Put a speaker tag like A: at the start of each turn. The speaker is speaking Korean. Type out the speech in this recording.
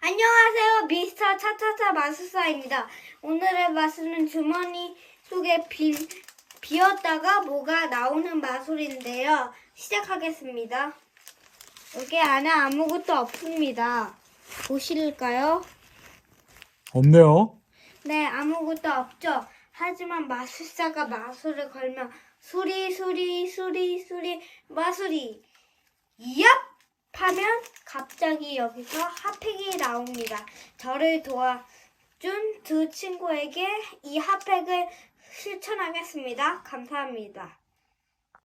A: 안녕하세요. 미스터 차차차 마술사입니다. 오늘의 마술은 주머니 속에 비었다가 뭐가 나오는 마술인데요. 시작하겠습니다. 여기 안에 아무것도 없습니다. 보실까요?
B: 없네요.
A: 네, 아무것도 없죠. 하지만 마술사가 마술을 걸면 수리 마술이 얍! 하면 갑자기 여기서 핫팩이 나옵니다. 저를 도와준 두 친구에게 이 핫팩을 실천하겠습니다. 감사합니다.